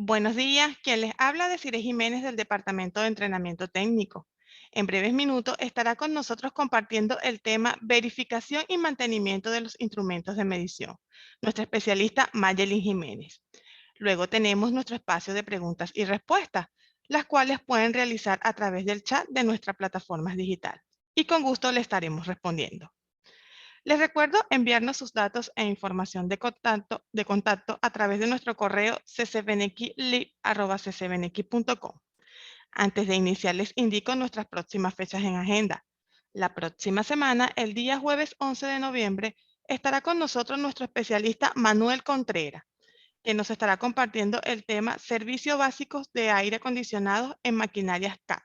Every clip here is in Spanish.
Buenos días, quien les habla de Cire Jiménez del Departamento de Entrenamiento Técnico. En breves minutos estará con nosotros compartiendo el tema verificación y mantenimiento de los instrumentos de medición, nuestra especialista Mayelin Jiménez. Luego tenemos nuestro espacio de preguntas y respuestas, las cuales pueden realizar a través del chat de nuestra plataforma digital. Y con gusto le estaremos respondiendo. Les recuerdo enviarnos sus datos e información de contacto a través de nuestro correo ccbnxlib@ccbnx.com. Antes de iniciar, les indico nuestras próximas fechas en agenda. La próxima semana, el día jueves 11 de noviembre, estará con nosotros nuestro especialista Manuel Contreras, que nos estará compartiendo el tema Servicios básicos de aire acondicionado en maquinarias CAT.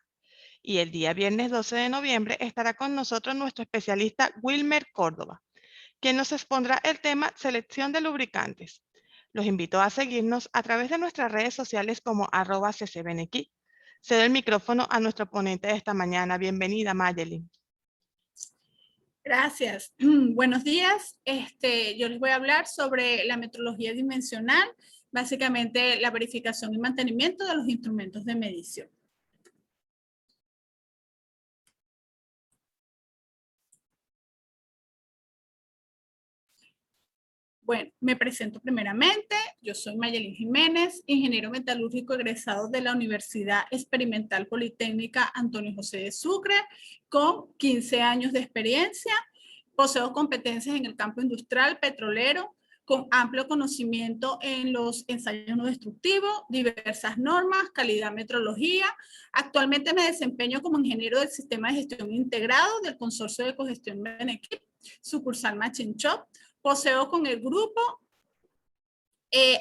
Y el día viernes 12 de noviembre estará con nosotros nuestro especialista Wilmer Córdoba, quien nos expondrá el tema selección de lubricantes. Los invito a seguirnos a través de nuestras redes sociales como @ccbnx. Cedo el micrófono a nuestro ponente de esta mañana. Bienvenida, Mayelin. Gracias. Buenos días. Yo les voy a hablar sobre la metrología dimensional, básicamente la verificación y mantenimiento de los instrumentos de medición. Bueno, me presento primeramente. Yo soy Mayelin Jiménez, ingeniero metalúrgico egresado de la Universidad Experimental Politécnica Antonio José de Sucre, con 15 años de experiencia. Poseo competencias en el campo industrial petrolero, con amplio conocimiento en los ensayos no destructivos, diversas normas, calidad, metrología. Actualmente me desempeño como ingeniero del sistema de gestión integrado del consorcio de cogestión Benequip, sucursal Machine Shop. Poseo con el grupo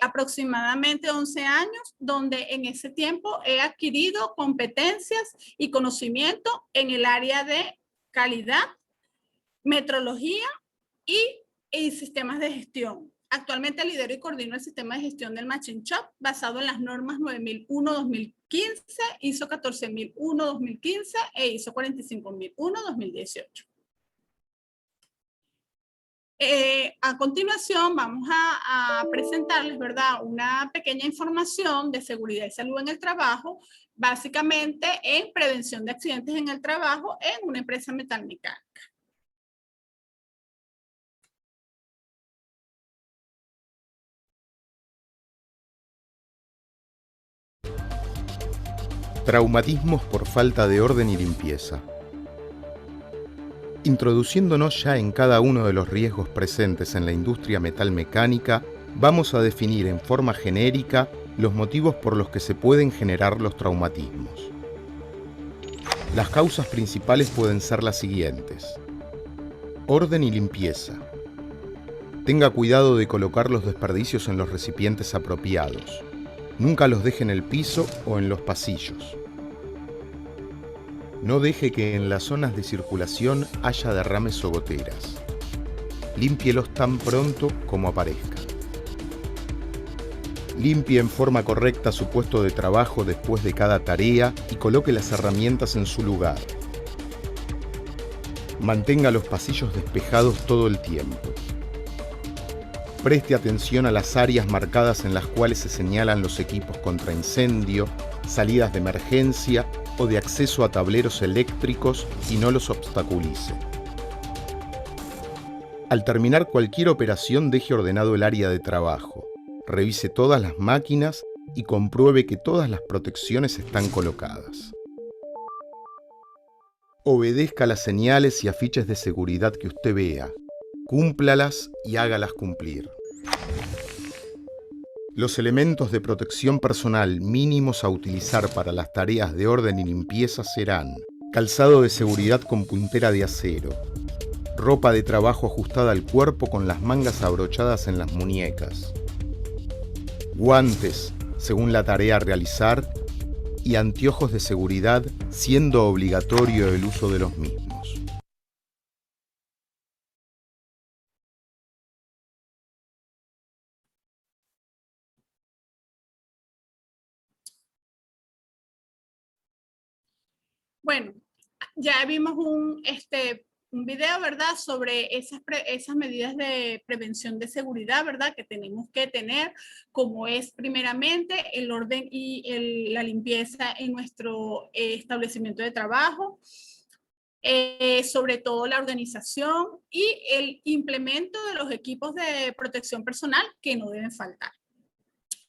aproximadamente 11 años, donde en ese tiempo he adquirido competencias y conocimiento en el área de calidad, metrología y sistemas de gestión. Actualmente lidero y coordino el sistema de gestión del Machine Shop basado en las normas 9001-2015, ISO 14001-2015 e ISO 45001-2018. A continuación vamos a presentarles, ¿verdad?, una pequeña información de seguridad y salud en el trabajo, básicamente en prevención de accidentes en el trabajo en una empresa metalmecánica. Traumatismos por falta de orden y limpieza. Introduciéndonos ya en cada uno de los riesgos presentes en la industria metalmecánica, vamos a definir en forma genérica los motivos por los que se pueden generar los traumatismos. Las causas principales pueden ser las siguientes. Orden y limpieza. Tenga cuidado de colocar los desperdicios en los recipientes apropiados. Nunca los deje en el piso o en los pasillos. No deje que en las zonas de circulación haya derrames o goteras. Límpielos tan pronto como aparezcan. Limpie en forma correcta su puesto de trabajo después de cada tarea y coloque las herramientas en su lugar. Mantenga los pasillos despejados todo el tiempo. Preste atención a las áreas marcadas en las cuales se señalan los equipos contra incendio, salidas de emergencia o de acceso a tableros eléctricos y no los obstaculice. Al terminar cualquier operación, deje ordenado el área de trabajo. Revise todas las máquinas y compruebe que todas las protecciones están colocadas. Obedezca las señales y afiches de seguridad que usted vea. Cúmplalas y hágalas cumplir. Los elementos de protección personal mínimos a utilizar para las tareas de orden y limpieza serán calzado de seguridad con puntera de acero, ropa de trabajo ajustada al cuerpo con las mangas abrochadas en las muñecas, guantes según la tarea a realizar y anteojos de seguridad, siendo obligatorio el uso de los mismos. Bueno, ya vimos un video, ¿verdad? Sobre esas medidas de prevención de seguridad, ¿verdad? Que tenemos que tener, como es primeramente el orden y la limpieza en nuestro establecimiento de trabajo, sobre todo la organización y el implemento de los equipos de protección personal que no deben faltar.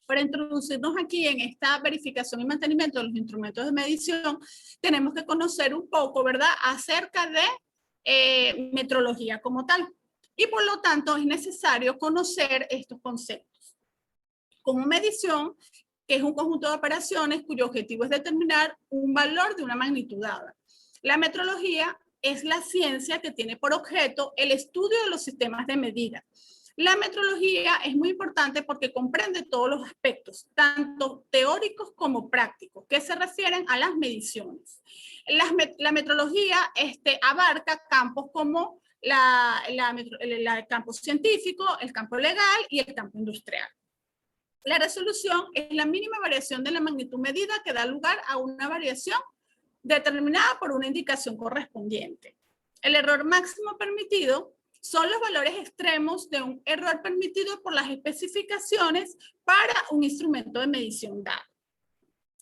Para introducirnos aquí en esta verificación y mantenimiento de los instrumentos de medición, tenemos que conocer un poco, ¿verdad?, acerca de metrología como tal. Y por lo tanto es necesario conocer estos conceptos. Como medición, que es un conjunto de operaciones cuyo objetivo es determinar un valor de una magnitud dada. La metrología es la ciencia que tiene por objeto el estudio de los sistemas de medida. La metrología es muy importante porque comprende todos los aspectos, tanto teóricos como prácticos, que se refieren a las mediciones. La metrología abarca campos como el campo científico, el campo legal y el campo industrial. La resolución es la mínima variación de la magnitud medida que da lugar a una variación determinada por una indicación correspondiente. El error máximo permitido son los valores extremos de un error permitido por las especificaciones para un instrumento de medición dado.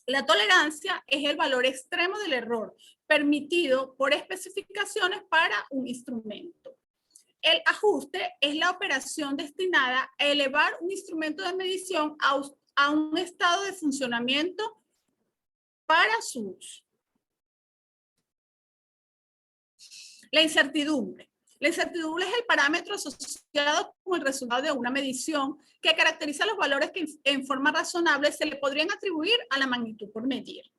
La tolerancia es el valor extremo del error permitido por especificaciones para un instrumento. El ajuste es la operación destinada a elevar un instrumento de medición a un estado de funcionamiento para su uso. La incertidumbre. La incertidumbre es el parámetro asociado con el resultado de una medición que caracteriza los valores que en forma razonable se le podrían atribuir a la magnitud por medir.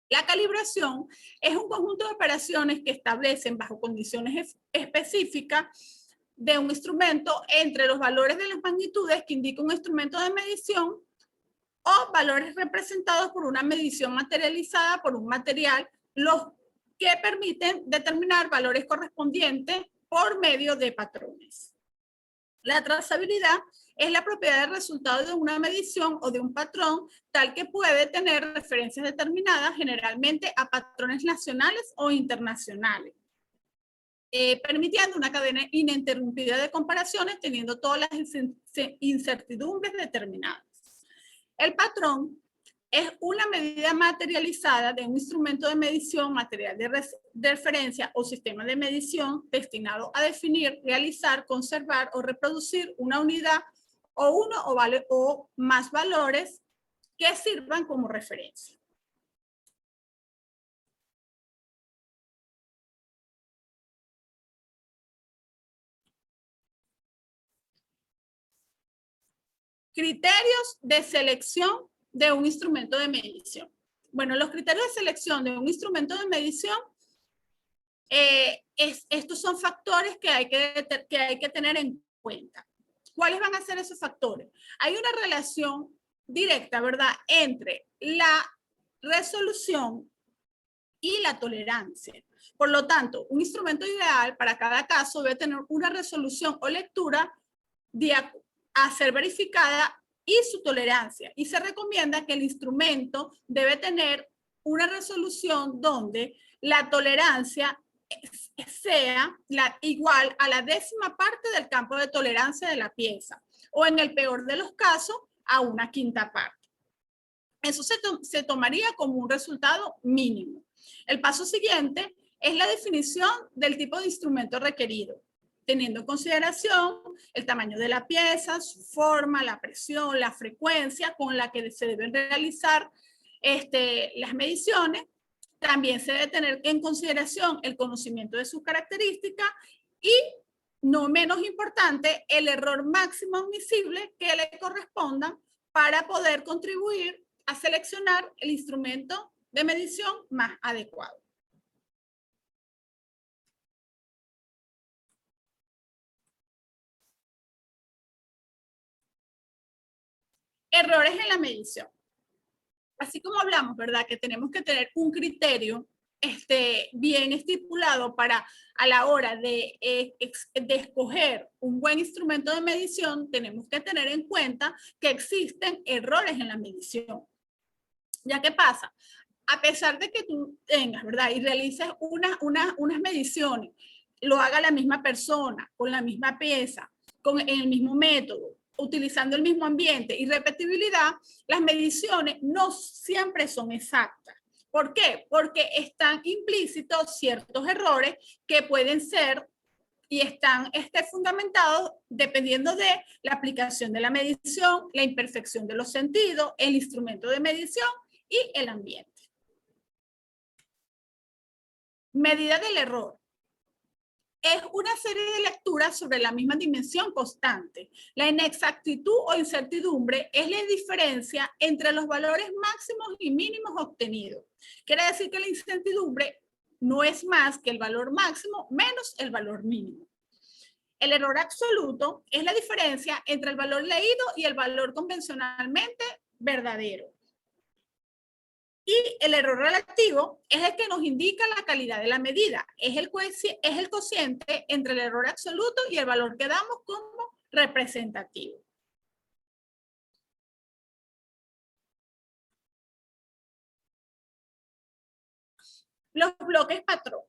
La calibración es un conjunto de operaciones que establecen bajo condiciones específicas de un instrumento entre los valores de las magnitudes que indica un instrumento de medición o valores representados por una medición materializada por un material, los que permiten determinar valores correspondientes por medio de patrones. La trazabilidad es la propiedad del resultado de una medición o de un patrón, tal que puede tener referencias determinadas generalmente a patrones nacionales o internacionales, permitiendo una cadena ininterrumpida de comparaciones teniendo todas las incertidumbres determinadas. El patrón es una medida materializada de un instrumento de medición, material de referencia o sistema de medición destinado a definir, realizar, conservar o reproducir una unidad o uno o más valores que sirvan como referencia. Criterios de selección de un instrumento de medición. Bueno, los criterios de selección de un instrumento de medición, estos son factores que hay que tener en cuenta. ¿Cuáles van a ser esos factores? Hay una relación directa, ¿verdad?, entre la resolución y la tolerancia. Por lo tanto, un instrumento ideal para cada caso debe tener una resolución o lectura a ser verificada y su tolerancia. Y se recomienda que el instrumento debe tener una resolución donde la tolerancia sea igual a la 10ª parte del campo de tolerancia de la pieza, o en el peor de los casos, a una 5ª parte. Eso se tomaría como un resultado mínimo. El paso siguiente es la definición del tipo de instrumento requerido, teniendo en consideración el tamaño de la pieza, su forma, la presión, la frecuencia con la que se deben realizar las mediciones. También se debe tener en consideración el conocimiento de sus características y, no menos importante, el error máximo admisible que le corresponda para poder contribuir a seleccionar el instrumento de medición más adecuado. Errores en la medición. Así como hablamos, ¿verdad?, que tenemos que tener un criterio bien estipulado para a la hora de escoger un buen instrumento de medición, tenemos que tener en cuenta que existen errores en la medición. ¿Ya qué pasa? a pesar de que tú tengas, ¿verdad? Y realices unas mediciones, lo haga la misma persona, con la misma pieza, en el mismo método, utilizando el mismo ambiente y repetibilidad, las mediciones no siempre son exactas. ¿Por qué? Porque están implícitos ciertos errores que pueden ser y están fundamentados dependiendo de la aplicación de la medición, la imperfección de los sentidos, el instrumento de medición y el ambiente. Medida del error. Es una serie de lecturas sobre la misma dimensión constante. La inexactitud o incertidumbre es la diferencia entre los valores máximos y mínimos obtenidos. Quiere decir que la incertidumbre no es más que el valor máximo menos el valor mínimo. El error absoluto es la diferencia entre el valor leído y el valor convencionalmente verdadero. Y el error relativo es el que nos indica la calidad de la medida. Es el cociente entre el error absoluto y el valor que damos como representativo. Los bloques patrón.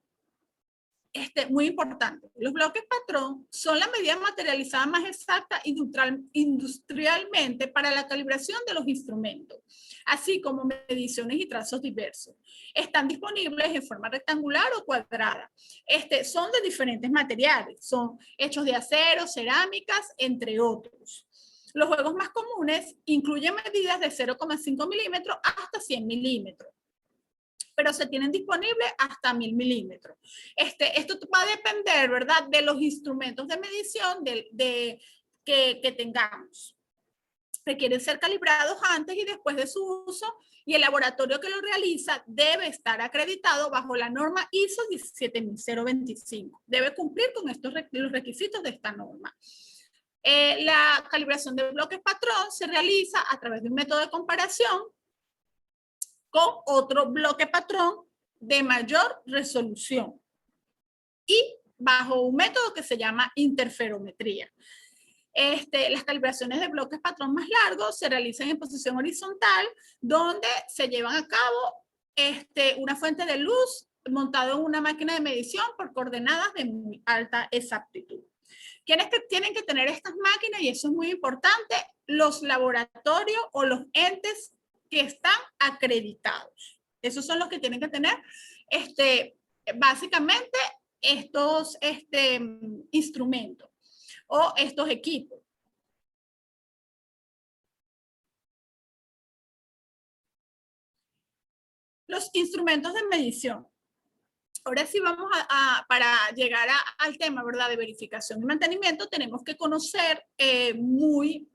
Muy importante. Los bloques patrón son la medida materializada más exacta industrialmente para la calibración de los instrumentos, así como mediciones y trazos diversos. Están disponibles en forma rectangular o cuadrada. Son de diferentes materiales, son hechos de acero, cerámicas, entre otros. Los juegos más comunes incluyen medidas de 0,5 milímetros hasta 100 milímetros. Pero se tienen disponibles hasta 1000 milímetros. Esto va a depender, ¿verdad?, de los instrumentos de medición que tengamos. Requieren ser calibrados antes y después de su uso y el laboratorio que lo realiza debe estar acreditado bajo la norma ISO 17025. Debe cumplir con los requisitos de esta norma. La calibración de bloques patrón se realiza a través de un método de comparación con otro bloque patrón de mayor resolución y bajo un método que se llama interferometría. Las calibraciones de bloques patrón más largos se realizan en posición horizontal, donde se llevan a cabo una fuente de luz montada en una máquina de medición por coordenadas de muy alta exactitud. ¿Quiénes tienen que tener estas máquinas? Y eso es muy importante, los laboratorios o los entes que están acreditados. Esos son los que tienen que tener básicamente estos instrumentos o estos equipos. Los instrumentos de medición. Ahora sí vamos para llegar al tema, ¿verdad?, de verificación y mantenimiento, tenemos que conocer muy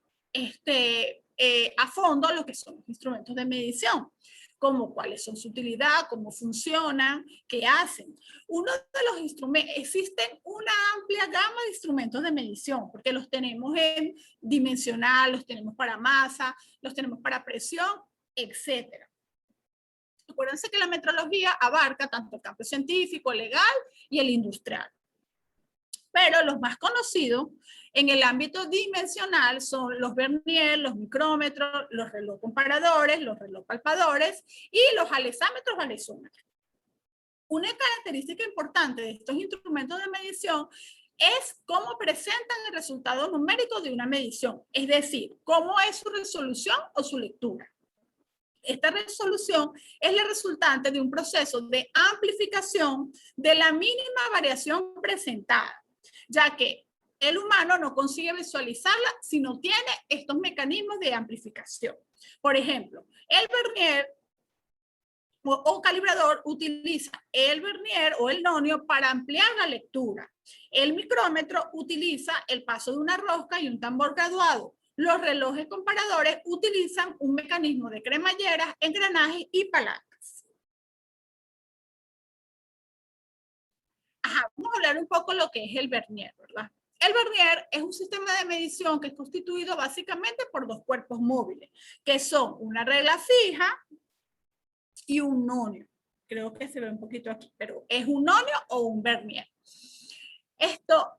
a fondo lo que son los instrumentos de medición, como cuáles son su utilidad, cómo funcionan, qué hacen. Uno de los instrumentos, existen una amplia gama de instrumentos de medición, porque los tenemos en dimensional, los tenemos para masa, los tenemos para presión, etcétera. Acuérdense que la metrología abarca tanto el campo científico, legal y el industrial. Pero los más conocidos en el ámbito dimensional son los vernier, los micrómetros, los reloj comparadores, los reloj palpadores y los alexámetros o alexómetros. Una característica importante de estos instrumentos de medición es cómo presentan el resultado numérico de una medición, es decir, cómo es su resolución o su lectura. Esta resolución es la resultante de un proceso de amplificación de la mínima variación presentada, ya que el humano no consigue visualizarla si no tiene estos mecanismos de amplificación. Por ejemplo, el vernier o calibrador utiliza el vernier o el nonio para ampliar la lectura. El micrómetro utiliza el paso de una rosca y un tambor graduado. Los relojes comparadores utilizan un mecanismo de cremalleras, engranajes y palancas. Vamos a hablar un poco de lo que es el vernier, ¿verdad? El vernier es un sistema de medición que es constituido básicamente por dos cuerpos móviles, que son una regla fija y un nonio. Creo que se ve un poquito aquí, pero es un nonio o un vernier. Esta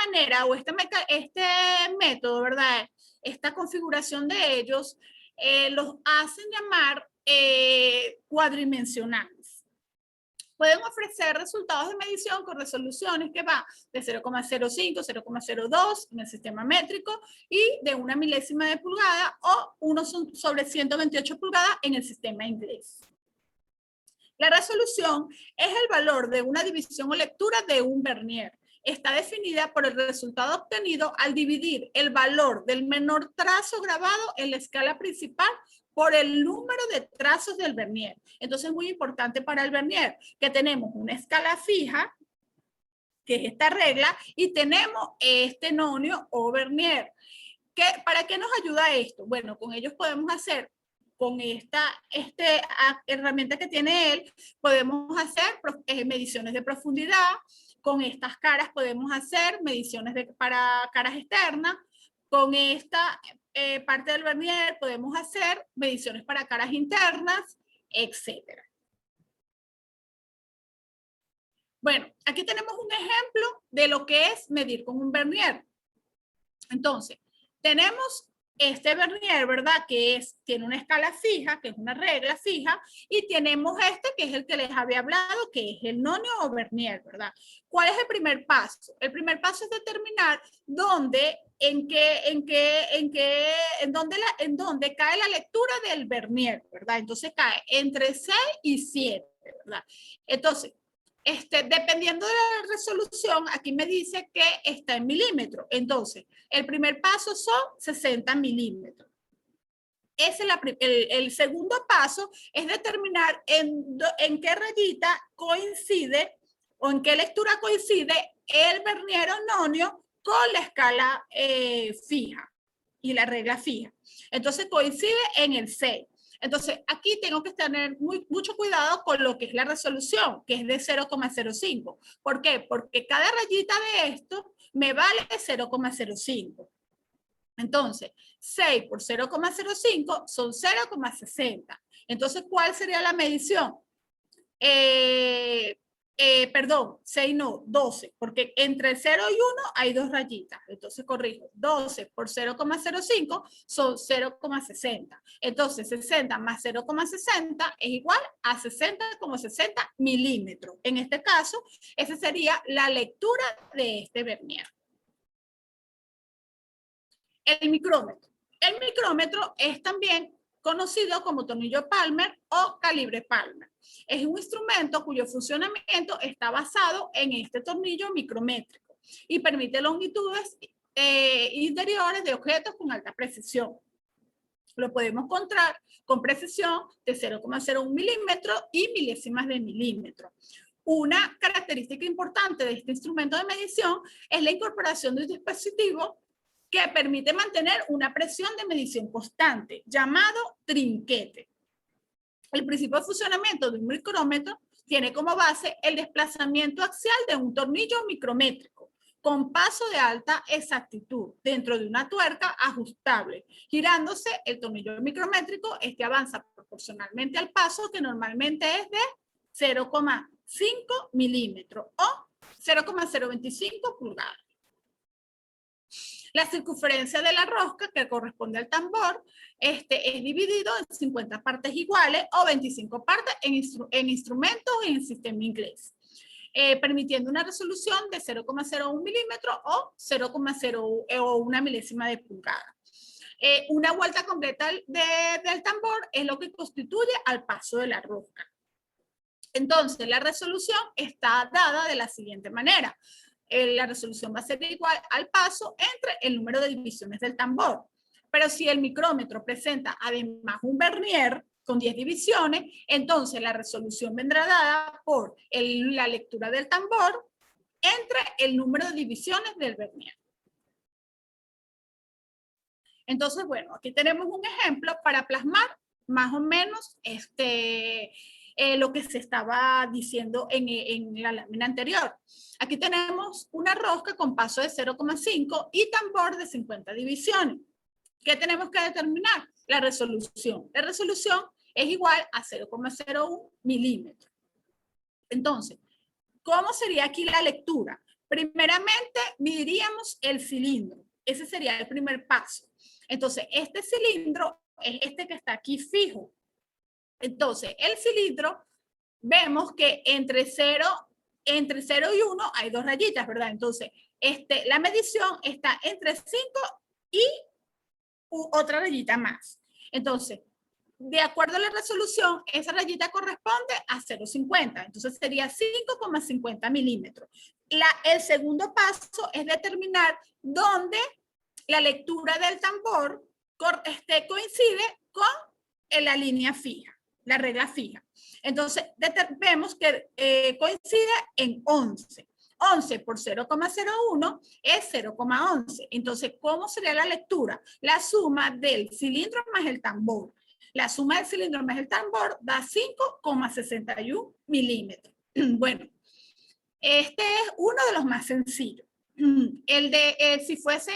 manera o este método, ¿verdad? Esta configuración de ellos los hacen llamar cuadridimensionales. Pueden ofrecer resultados de medición con resoluciones que van de 0,05, 0,02 en el sistema métrico y de 1 milésima de pulgada o 1 sobre 128 pulgadas en el sistema inglés. La resolución es el valor de una división o lectura de un vernier. Está definida por el resultado obtenido al dividir el valor del menor trazo grabado en la escala principal por el número de trazos del vernier. Entonces es muy importante para el vernier que tenemos una escala fija, que es esta regla, y tenemos este nonio o vernier. ¿Para qué nos ayuda esto? Bueno, con ellos podemos hacer, con esta herramienta que tiene él, podemos hacer mediciones de profundidad. Con estas caras podemos hacer mediciones para caras externas. Con esta parte del vernier podemos hacer mediciones para caras internas, etc. Bueno, aquí tenemos un ejemplo de lo que es medir con un vernier. Entonces, tenemos este vernier, ¿verdad? Que tiene una escala fija, que es una regla fija, y tenemos este que es el que les había hablado, que es el nonio o vernier, ¿verdad? ¿Cuál es el primer paso? El primer paso es determinar dónde, en dónde cae la lectura del vernier, ¿verdad? Entonces cae entre 6 y 7, ¿verdad? Entonces, dependiendo de la resolución, aquí me dice que está en milímetros. Entonces, el primer paso son 60 milímetros. El segundo paso es determinar en qué rayita coincide o en qué lectura coincide el vernier o nonio con la escala fija y la regla fija. Entonces, coincide en el 6. Entonces, aquí tengo que tener mucho cuidado con lo que es la resolución, que es de 0,05. ¿Por qué? Porque cada rayita de esto me vale 0,05. Entonces, 6 por 0,05 son 0,60. Entonces, ¿cuál sería la medición? Perdón, 6 no, 12, porque entre el 0 y 1 hay 2 rayitas. Entonces, corrijo, 12 por 0,05 son 0,60. Entonces, 60 más 0,60 es igual a 60,60 milímetros. En este caso, esa sería la lectura de este vernier. El micrómetro. El micrómetro es también conocido como tornillo Palmer o calibre Palmer. Es un instrumento cuyo funcionamiento está basado en este tornillo micrométrico y permite longitudes interiores de objetos con alta precisión. Lo podemos encontrar con precisión de 0,01 milímetros y milésimas de milímetro. Una característica importante de este instrumento de medición es la incorporación de un dispositivo que permite mantener una presión de medición constante, llamado trinquete. El principio de funcionamiento de un micrómetro tiene como base el desplazamiento axial de un tornillo micrométrico con paso de alta exactitud dentro de una tuerca ajustable. Girándose el tornillo micrométrico, avanza proporcionalmente al paso, que normalmente es de 0,5 milímetros o 0,025 pulgadas. La circunferencia de la rosca, que corresponde al tambor, es dividido en 50 partes iguales o 25 partes en instrumentos y en sistema inglés, permitiendo una resolución de 0,01 milímetros o 0,01 milésima de pulgada. Una vuelta completa del tambor es lo que constituye al paso de la rosca. Entonces, la resolución está dada de la siguiente manera. La resolución va a ser igual al paso entre el número de divisiones del tambor. Pero si el micrómetro presenta además un vernier con 10 divisiones, entonces la resolución vendrá dada por la lectura del tambor entre el número de divisiones del vernier. Entonces, bueno, aquí tenemos un ejemplo para plasmar más o menos lo que se estaba diciendo en la lámina anterior. Aquí tenemos una rosca con paso de 0,5 y tambor de 50 divisiones. ¿Qué tenemos que determinar? La resolución. La resolución es igual a 0,01 milímetros. Entonces, ¿cómo sería aquí la lectura? Primeramente, mediríamos el cilindro. Ese sería el primer paso. Entonces, este cilindro es este que está aquí fijo. Entonces, el cilindro, vemos que entre 0 y 1 hay 2 rayitas, ¿verdad? Entonces, la medición está entre 5 y otra rayita más. Entonces, de acuerdo a la resolución, esa rayita corresponde a 0,50. Entonces, sería 5,50 milímetros. El segundo paso es determinar dónde la lectura del tambor coincide con la línea fija, la regla fija. Entonces, vemos que coincide en 11. 11 por 0,01 es 0,11. Entonces, ¿cómo sería la lectura? La suma del cilindro más el tambor. La suma del cilindro más el tambor da 5,61 milímetros. Bueno, este es uno de los más sencillos. Si fuese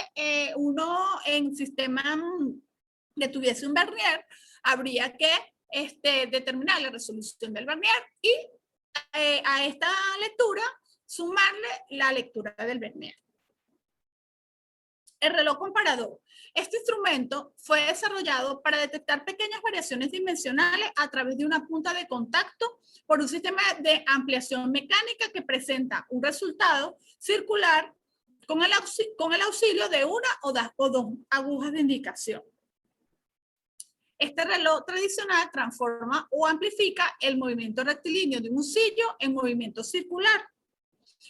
uno en sistema que tuviese un vernier, habría que determinar la resolución del vernier y a esta lectura sumarle la lectura del vernier. El reloj comparador. Este instrumento fue desarrollado para detectar pequeñas variaciones dimensionales a través de una punta de contacto por un sistema de ampliación mecánica que presenta un resultado circular con el auxilio de una o dos agujas de indicación. Este reloj tradicional transforma o amplifica el movimiento rectilíneo de un sillo en movimiento circular.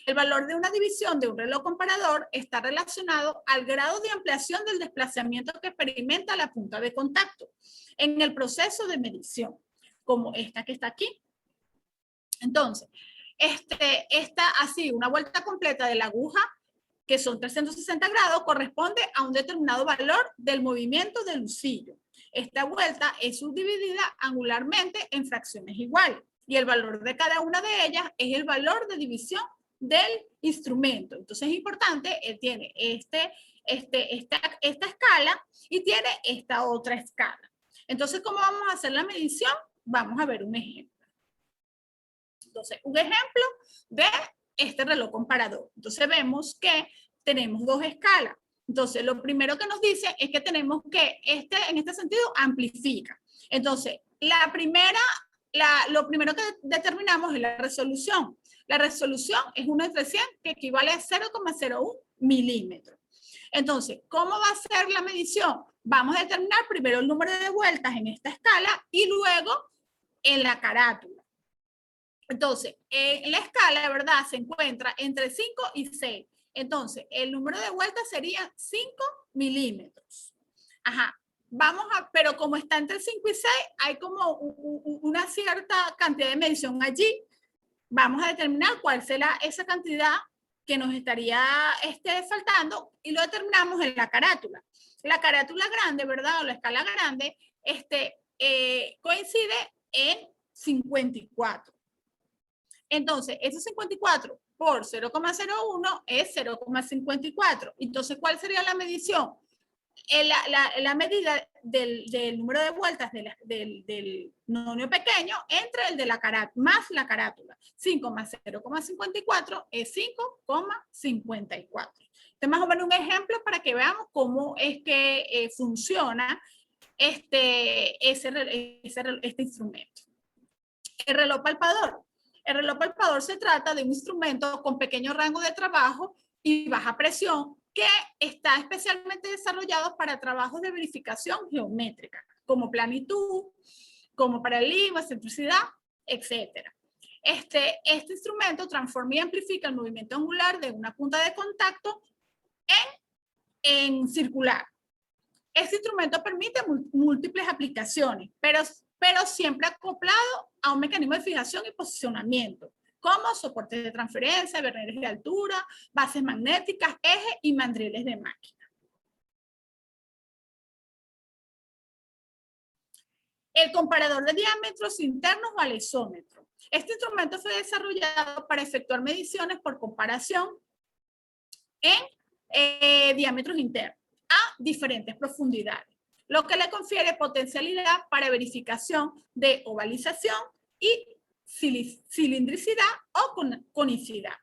El valor de una división de un reloj comparador está relacionado al grado de ampliación del desplazamiento que experimenta la punta de contacto en el proceso de medición, como esta que está aquí. Entonces, así, una vuelta completa de la aguja, que son 360 grados, corresponde a un determinado valor del movimiento del sillo. Esta vuelta es subdividida angularmente en fracciones iguales y el valor de cada una de ellas es el valor de división del instrumento. Entonces es importante, él tiene esta escala y tiene esta otra escala. Entonces, ¿cómo vamos a hacer la medición? Vamos a ver un ejemplo. Entonces, un ejemplo de este reloj comparador. Entonces vemos que tenemos dos escalas. Entonces, lo primero que nos dice es que tenemos que, en este sentido, amplifica. Entonces, lo primero que determinamos es la resolución. La resolución es 1 entre 100, que equivale a 0,01 milímetros. Entonces, ¿cómo va a ser la medición? Vamos a determinar primero el número de vueltas en esta escala y luego en la carátula. Entonces, en la escala, de verdad, se encuentra entre 5 y 6. Entonces, el número de vueltas sería 5 milímetros. Ajá. Pero como está entre 5 y 6, hay como una cierta cantidad de medición allí. Vamos a determinar cuál será esa cantidad que nos estaría faltando y lo determinamos en la carátula. La carátula grande, ¿verdad? O la escala grande, coincide en 54. Entonces, ese 54 por 0,01 es 0,54. Entonces, ¿cuál sería la medición? La medida del número de vueltas del nonio pequeño entre el de la carátula más la carátula. 5 más 0,54 es 5,54. Este es más o menos un ejemplo para que veamos cómo es que funciona este instrumento. El reloj palpador. El reloj palpador se trata de un instrumento con pequeño rango de trabajo y baja presión que está especialmente desarrollado para trabajos de verificación geométrica, como planitud, como paralelismo, excentricidad, etc. Este instrumento transforma y amplifica el movimiento angular de una punta de contacto en circular. Este instrumento permite múltiples aplicaciones, pero siempre acoplado a un mecanismo de fijación y posicionamiento, como soportes de transferencia, vernieres de altura, bases magnéticas, ejes y mandriles de máquina. El comparador de diámetros internos o alexómetro. Este instrumento fue desarrollado para efectuar mediciones por comparación en diámetros internos a diferentes profundidades, lo que le confiere potencialidad para verificación de ovalización y cilindricidad o conicidad.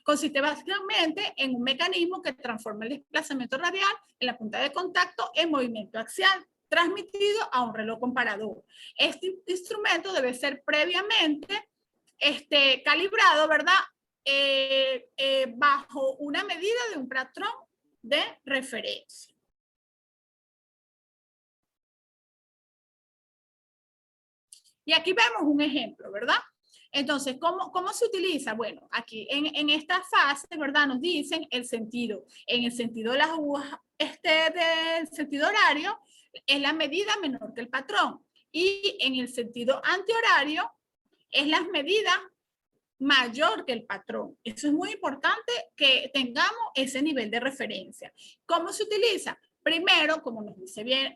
Consiste básicamente en un mecanismo que transforma el desplazamiento radial en la punta de contacto en movimiento axial transmitido a un reloj comparador. Este instrumento debe ser previamente calibrado, ¿verdad? Bajo una medida de un patrón de referencia. Y aquí vemos un ejemplo, ¿verdad? Entonces, ¿cómo se utiliza? Bueno, aquí en esta fase, ¿verdad? Nos dicen el sentido. En el sentido de las agujas, del sentido horario, es la medida menor que el patrón. Y en el sentido antihorario, es la medida mayor que el patrón. Eso es muy importante que tengamos ese nivel de referencia. ¿Cómo se utiliza? Primero, como nos dice bien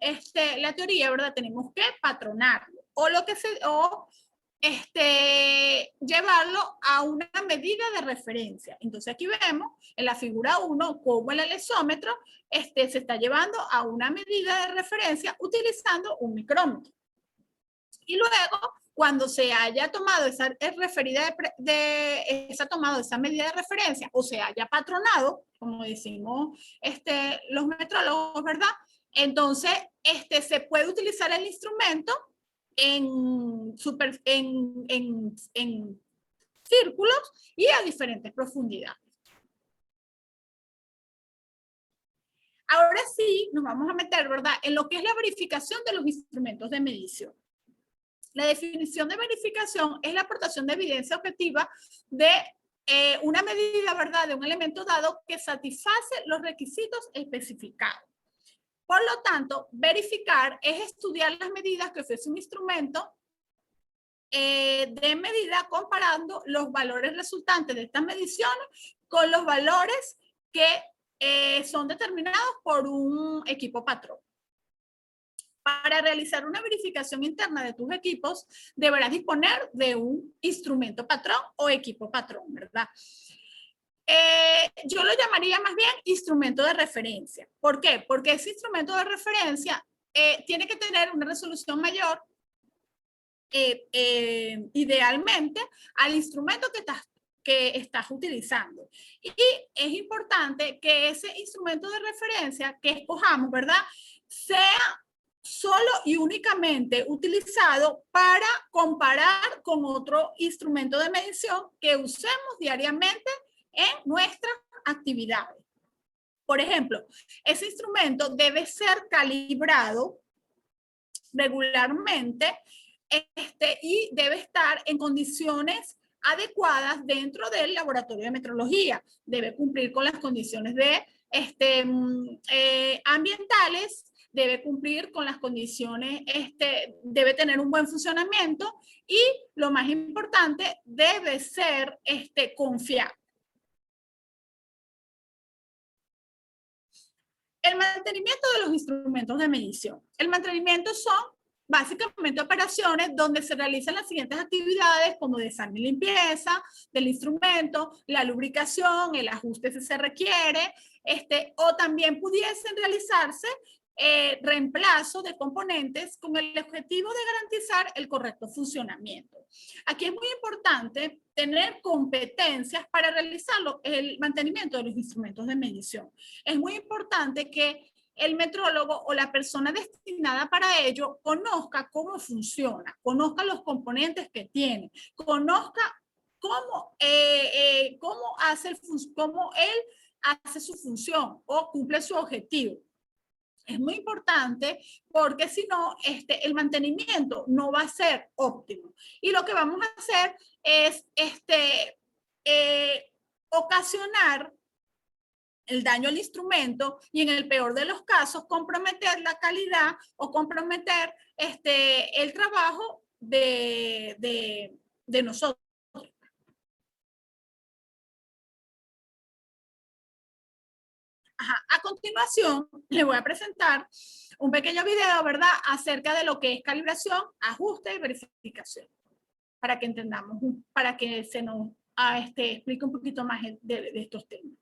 la teoría, ¿verdad? Tenemos que patronarlo llevarlo a una medida de referencia. Entonces aquí vemos en la figura 1 cómo el alexómetro se está llevando a una medida de referencia utilizando un micrómetro. Y luego, cuando se haya tomado esa medida de referencia o se haya patronado, como decimos los metrólogos, ¿verdad? Entonces, se puede utilizar el instrumento en círculos y a diferentes profundidades. Ahora sí, nos vamos a meter, ¿verdad?, en lo que es la verificación de los instrumentos de medición. La definición de verificación es la aportación de evidencia objetiva de una medida, ¿verdad?, de un elemento dado que satisface los requisitos especificados. Por lo tanto, verificar es estudiar las medidas que ofrece un instrumento de medida comparando los valores resultantes de estas mediciones con los valores que son determinados por un equipo patrón. Para realizar una verificación interna de tus equipos, deberás disponer de un instrumento patrón o equipo patrón, ¿verdad? Yo lo llamaría más bien instrumento de referencia. ¿Por qué? Porque ese instrumento de referencia tiene que tener una resolución mayor, idealmente, al instrumento que estás utilizando. Y es importante que ese instrumento de referencia que escojamos, ¿verdad?, sea solo y únicamente utilizado para comparar con otro instrumento de medición que usemos diariamente en nuestras actividades. Por ejemplo, ese instrumento debe ser calibrado regularmente y debe estar en condiciones adecuadas dentro del laboratorio de metrología. Debe cumplir con las condiciones ambientales, debe cumplir con las condiciones, debe tener un buen funcionamiento y, lo más importante, debe ser confiable. El mantenimiento de los instrumentos de medición. El mantenimiento son básicamente operaciones donde se realizan las siguientes actividades como desarme y limpieza del instrumento, la lubricación, el ajuste si se requiere, o también pudiesen realizarse reemplazo de componentes con el objetivo de garantizar el correcto funcionamiento. Aquí es muy importante tener competencias para realizar el mantenimiento de los instrumentos de medición. Es muy importante que el metrólogo o la persona destinada para ello conozca cómo funciona, conozca los componentes que tiene, conozca cómo él hace su función o cumple su objetivo. Es muy importante porque si no, el mantenimiento no va a ser óptimo. Y lo que vamos a hacer es ocasionar el daño al instrumento y, en el peor de los casos, comprometer la calidad o comprometer el trabajo de nosotros. A continuación, les voy a presentar un pequeño video, ¿verdad?, acerca de lo que es calibración, ajuste y verificación, para que entendamos, para que se nos explique un poquito más de estos temas.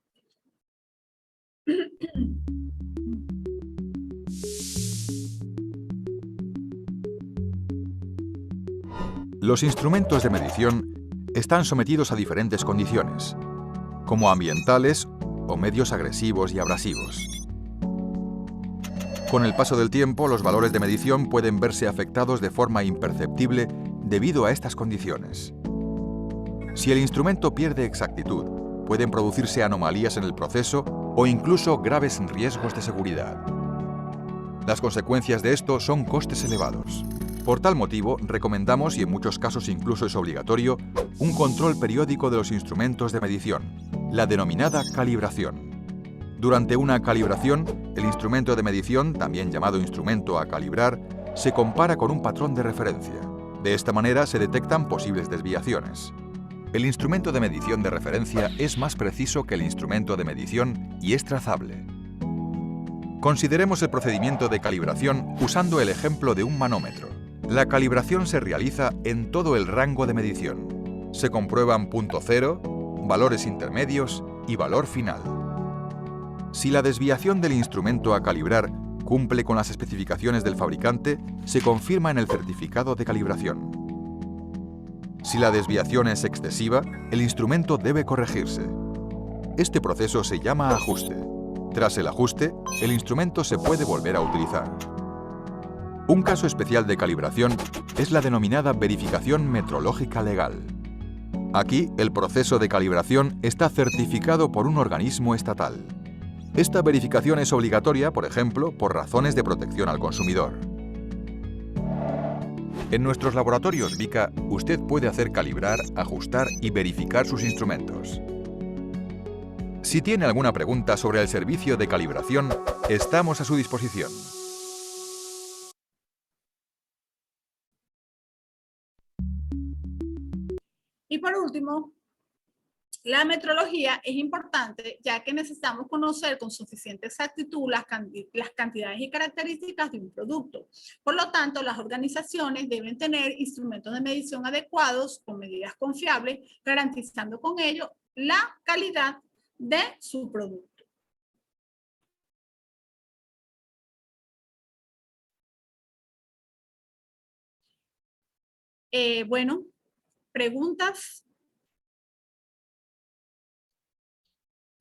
Los instrumentos de medición están sometidos a diferentes condiciones, como ambientales o medios agresivos y abrasivos. Con el paso del tiempo, los valores de medición pueden verse afectados de forma imperceptible debido a estas condiciones. Si el instrumento pierde exactitud, pueden producirse anomalías en el proceso o incluso graves riesgos de seguridad. Las consecuencias de esto son costes elevados. Por tal motivo, recomendamos, y en muchos casos incluso es obligatorio, un control periódico de los instrumentos de medición, la denominada calibración. Durante una calibración, el instrumento de medición, también llamado instrumento a calibrar, se compara con un patrón de referencia. De esta manera se detectan posibles desviaciones. El instrumento de medición de referencia es más preciso que el instrumento de medición y es trazable. Consideremos el procedimiento de calibración usando el ejemplo de un manómetro. La calibración se realiza en todo el rango de medición. Se comprueban punto cero, valores intermedios y valor final. Si la desviación del instrumento a calibrar cumple con las especificaciones del fabricante, se confirma en el certificado de calibración. Si la desviación es excesiva, el instrumento debe corregirse. Este proceso se llama ajuste. Tras el ajuste, el instrumento se puede volver a utilizar. Un caso especial de calibración es la denominada verificación metrológica legal. Aquí, el proceso de calibración está certificado por un organismo estatal. Esta verificación es obligatoria, por ejemplo, por razones de protección al consumidor. En nuestros laboratorios VICA, usted puede hacer calibrar, ajustar y verificar sus instrumentos. Si tiene alguna pregunta sobre el servicio de calibración, estamos a su disposición. Y por último, la metrología es importante ya que necesitamos conocer con suficiente exactitud las cantidades y características de un producto. Por lo tanto, las organizaciones deben tener instrumentos de medición adecuados con medidas confiables, garantizando con ello la calidad de su producto. Bueno, preguntas.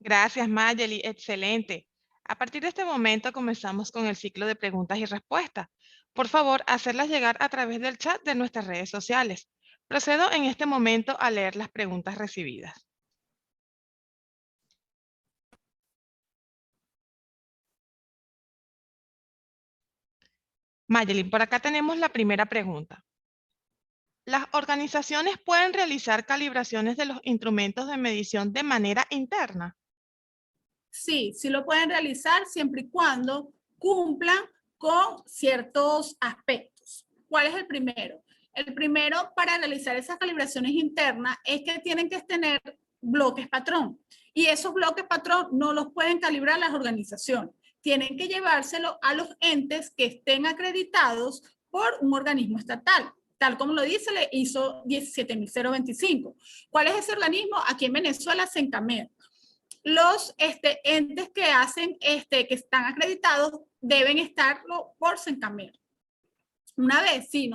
Gracias, Mayeli. Excelente. A partir de este momento comenzamos con el ciclo de preguntas y respuestas. Por favor, hacerlas llegar a través del chat de nuestras redes sociales. Procedo en este momento a leer las preguntas recibidas. Mayeli, por acá tenemos la primera pregunta. ¿Las organizaciones pueden realizar calibraciones de los instrumentos de medición de manera interna? Sí, sí lo pueden realizar siempre y cuando cumplan con ciertos aspectos. ¿Cuál es el primero? El primero para realizar esas calibraciones internas es que tienen que tener bloques patrón. Y esos bloques patrón no los pueden calibrar las organizaciones. Tienen que llevárselo a los entes que estén acreditados por un organismo estatal, tal como lo dice la ISO 17025. ¿Cuál es ese organismo? Aquí en Venezuela, Sencamer. Los entes que hacen, que están acreditados deben estarlo por Sencamer. Una vez, si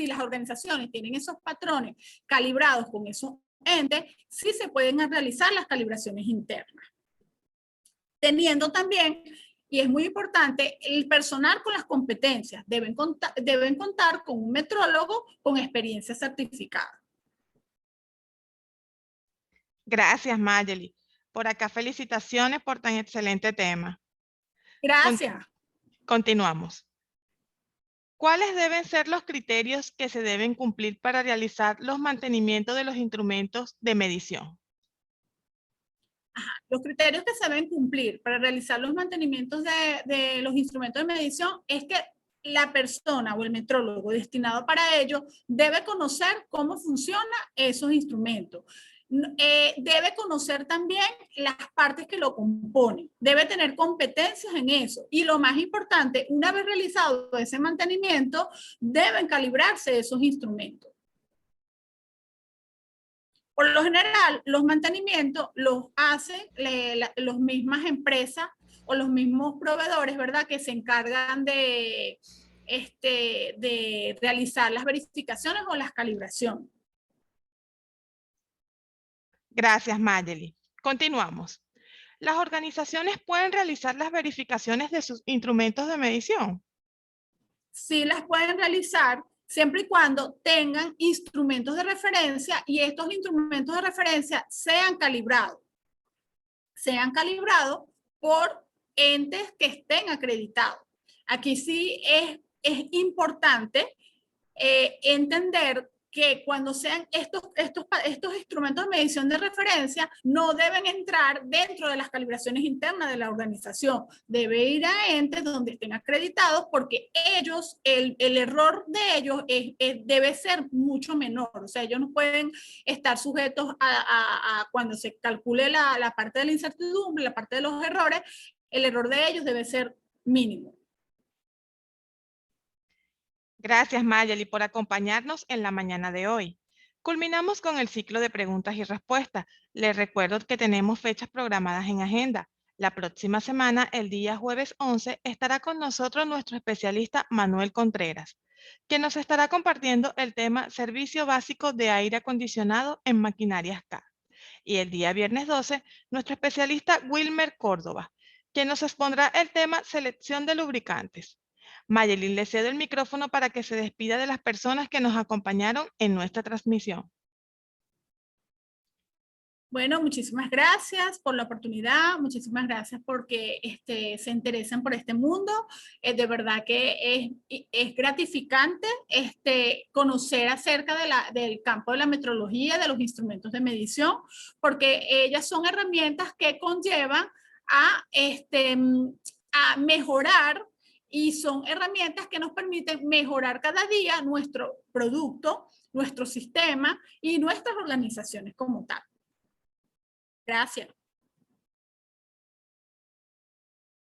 las organizaciones tienen esos patrones calibrados con esos entes, sí se pueden realizar las calibraciones internas. Teniendo también, y es muy importante, el personal con las competencias. Deben contar con un metrólogo con experiencia certificada. Gracias, Mayeli. Por acá, felicitaciones por tan excelente tema. Gracias. Continuamos. ¿Cuáles deben ser los criterios que se deben cumplir para realizar los mantenimientos de los instrumentos de medición? Los criterios que se deben cumplir para realizar los mantenimientos de los instrumentos de medición es que la persona o el metrólogo destinado para ello debe conocer cómo funcionan esos instrumentos. Debe conocer también las partes que lo componen, debe tener competencias en eso y lo más importante, una vez realizado ese mantenimiento, deben calibrarse esos instrumentos. Por lo general, los mantenimientos los hacen las mismas empresas o los mismos proveedores, ¿verdad? Que se encargan de realizar las verificaciones o las calibraciones. Gracias, Mayeli. Continuamos. ¿Las organizaciones pueden realizar las verificaciones de sus instrumentos de medición? Sí las pueden realizar siempre y cuando tengan instrumentos de referencia y estos instrumentos de referencia sean calibrados por entes que estén acreditados. Aquí sí es importante entender que cuando sean estos instrumentos de medición de referencia no deben entrar dentro de las calibraciones internas de la organización. Debe ir a entes donde estén acreditados porque ellos, el error de ellos debe ser mucho menor. O sea, ellos no pueden estar sujetos a cuando se calcule la parte de la incertidumbre, la parte de los errores, el error de ellos debe ser mínimo. Gracias, Mayeli, por acompañarnos en la mañana de hoy. Culminamos con el ciclo de preguntas y respuestas. Les recuerdo que tenemos fechas programadas en agenda. La próxima semana, el día jueves 11, estará con nosotros nuestro especialista Manuel Contreras, que nos estará compartiendo el tema Servicio Básico de Aire Acondicionado en Maquinarias K. Y el día viernes 12, nuestro especialista Wilmer Córdoba, que nos expondrá el tema Selección de lubricantes. Mayelin, le cedo el micrófono para que se despida de las personas que nos acompañaron en nuestra transmisión. Bueno, muchísimas gracias por la oportunidad, muchísimas gracias porque se interesan por este mundo. De verdad que es gratificante conocer acerca del campo de la metrología, de los instrumentos de medición, porque ellas son herramientas que conllevan a mejorar y son herramientas que nos permiten mejorar cada día nuestro producto, nuestro sistema y nuestras organizaciones como tal. Gracias.